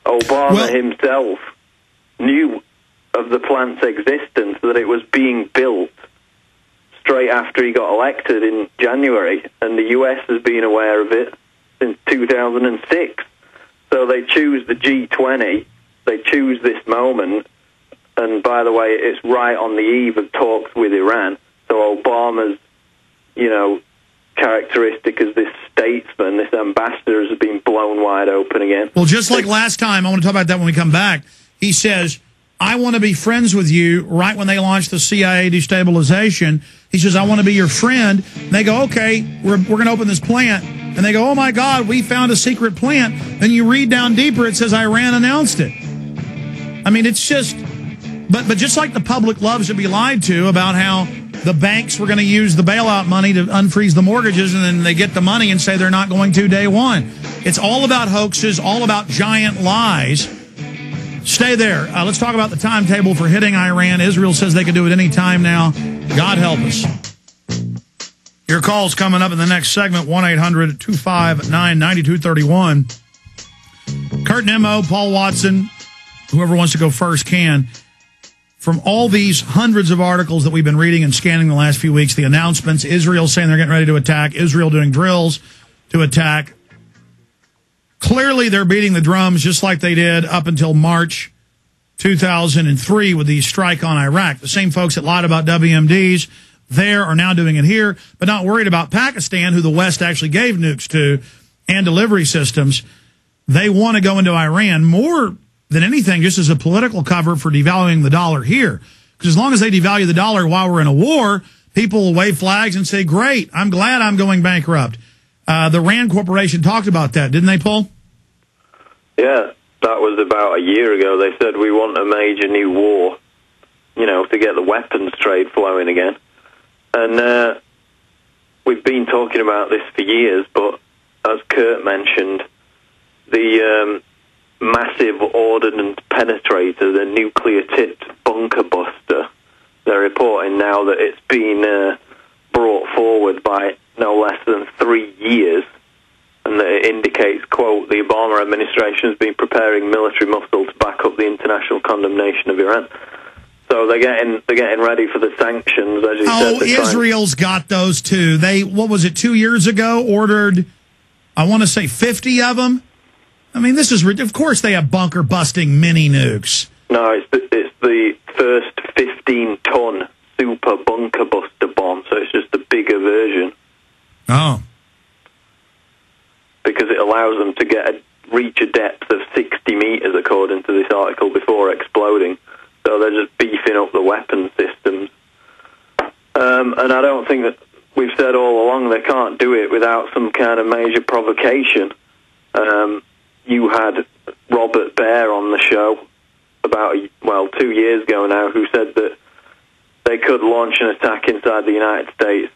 Obama himself knew of the plant's existence, that it was being built straight after he got elected in January, and the U.S. has been aware of it since 2006. So they choose the G20, they choose this moment, and by the way, it's right on the eve of talks with Iran. So Obama's, characteristic as this statesman, this ambassador, has been blown wide open again. Well, just like last time, I want to talk about that when we come back. He says, I want to be friends with you right when they launched the CIA destabilization. He says, I want to be your friend. And they go, okay, we're going to open this plant. And they go, oh, my God, we found a secret plant. Then you read down deeper, it says Iran announced it. I mean, it's just, but just like the public loves to be lied to about how the banks were going to use the bailout money to unfreeze the mortgages, and then they get the money and say they're not going to day one. It's all about hoaxes, all about giant lies. Stay there. Let's talk about the timetable for hitting Iran. Israel says they can do it any time now. God help us. Your call's coming up in the next segment, 1-800-259-9231. Kurt Nimmo, Paul Watson, whoever wants to go first can. From all these hundreds of articles that we've been reading and scanning the last few weeks, the announcements, Israel saying they're getting ready to attack, Israel doing drills to attack. Clearly, they're beating the drums just like they did up until March 2003 with the strike on Iraq. The same folks that lied about WMDs there are now doing it here, but not worried about Pakistan, who the West actually gave nukes to, and delivery systems. They want to go into Iran more than anything just as a political cover for devaluing the dollar here. Because as long as they devalue the dollar while we're in a war, people will wave flags and say, great, I'm glad I'm going bankrupt. The RAND Corporation talked about that, didn't they, Paul? Yeah, that was about a year ago. They said we want a major new war, to get the weapons trade flowing again. And we've been talking about this for years, but as Kurt mentioned, the massive ordnance penetrator, the nuclear-tipped bunker buster, they're reporting now that it's been brought forward by no less than 3 years, and that it indicates, quote, the Obama administration has been preparing military muscle to back up the international condemnation of Iran. So they're getting ready for the sanctions, as you said. Oh, Israel's got those too. They, what was it, 2 years ago, ordered, I want to say 50 of them? I mean, this is, of course they have bunker-busting mini nukes. No, it's the first 15-ton super bunker buster bomb, so it's just a bigger version. Oh. Because it allows them to reach a depth of 60 meters, according to this article, before exploding. So they're just beefing up the weapon systems. And I don't think that, we've said all along, they can't do it without some kind of major provocation. You had Robert Baer on the show about, 2 years ago now, who said that they could launch an attack inside the United States.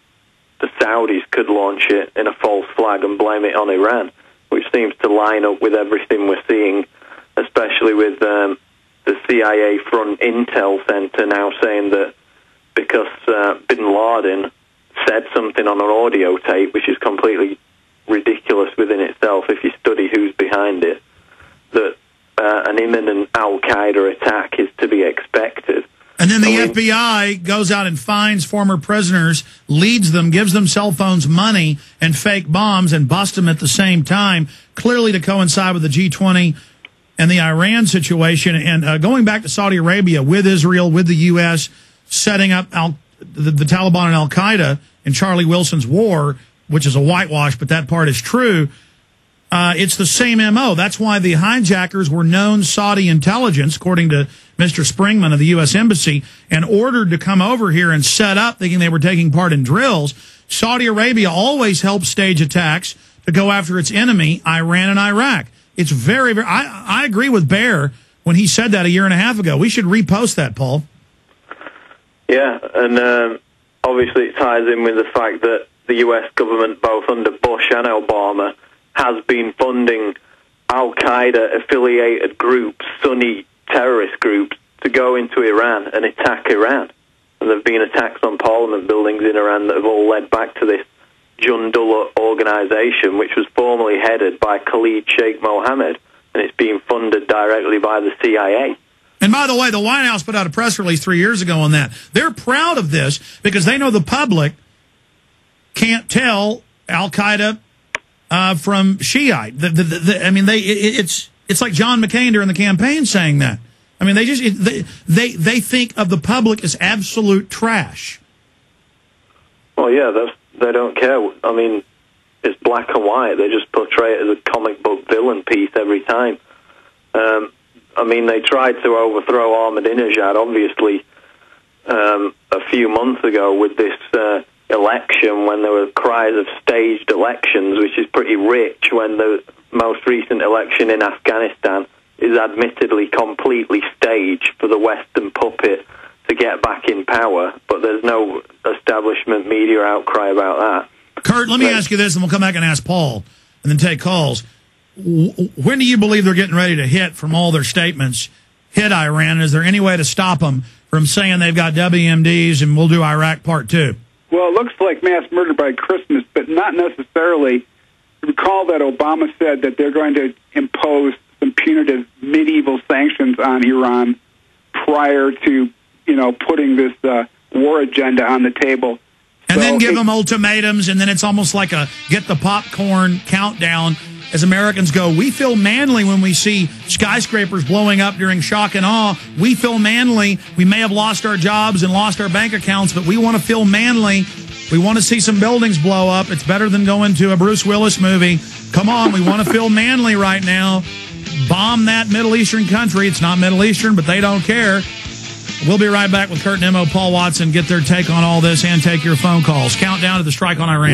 The Saudis could launch it in a false flag and blame it on Iran, which seems to line up with everything we're seeing, especially with the CIA Front Intel Center now saying that because bin Laden said something on an audio tape, which is completely ridiculous within itself if you study who's behind it, that an imminent al-Qaeda attack is to be expected. And then the FBI goes out and finds former prisoners, leads them, gives them cell phones, money, and fake bombs, and busts them at the same time, clearly to coincide with the G20 and the Iran situation. And going back to Saudi Arabia with Israel, with the U.S., setting up the Taliban and al-Qaeda in Charlie Wilson's war, which is a whitewash, but that part is true. It's the same M.O. That's why the hijackers were known Saudi intelligence, according to Mr. Springman of the U.S. Embassy, and ordered to come over here and set up, thinking they were taking part in drills. Saudi Arabia always helps stage attacks to go after its enemy, Iran and Iraq. It's very, very, I agree with Baer when he said that a year and a half ago. We should repost that, Paul. Yeah, and obviously it ties in with the fact that the U.S. government, both under Bush and Obama, has been funding al-Qaeda-affiliated groups, Sunni terrorist groups, to go into Iran and attack Iran. And there have been attacks on parliament buildings in Iran that have all led back to this Jundullah organization, which was formerly headed by Khalid Sheikh Mohammed, and it's being funded directly by the CIA. And by the way, the White House put out a press release 3 years ago on that. They're proud of this because they know the public can't tell Al-Qaeda from Shiite. I mean, it's like John McCain during the campaign saying that. I mean, they think of the public as absolute trash. Well, yeah, they don't care. I mean, it's black and white. They just portray it as a comic book villain piece every time. I mean, they tried to overthrow Ahmadinejad, obviously, a few months ago with this election when there were cries of staged elections, which is pretty rich when the most recent election in Afghanistan is admittedly completely staged for the Western puppet to get back in power, but there's no establishment media outcry about that. Kurt, let me ask you this, and we'll come back and ask Paul, and then take calls. When do you believe they're getting ready to hit, from all their statements, hit Iran? Is there any way to stop them from saying they've got WMDs and we'll do Iraq Part 2? Well, it looks like mass murder by Christmas, but not necessarily. Recall that Obama said that they're going to impose some punitive medieval sanctions on Iran prior to, putting this war agenda on the table. And then give them ultimatums, and then it's almost like a get the popcorn countdown. As Americans go, we feel manly when we see skyscrapers blowing up during shock and awe. We feel manly. We may have lost our jobs and lost our bank accounts, but we want to feel manly. We want to see some buildings blow up. It's better than going to a Bruce Willis movie. Come on, we want to feel manly right now. Bomb that Middle Eastern country. It's not Middle Eastern, but they don't care. We'll be right back with Kurt Nimmo, Paul Watson, get their take on all this, and take your phone calls. Countdown to the strike on Iran.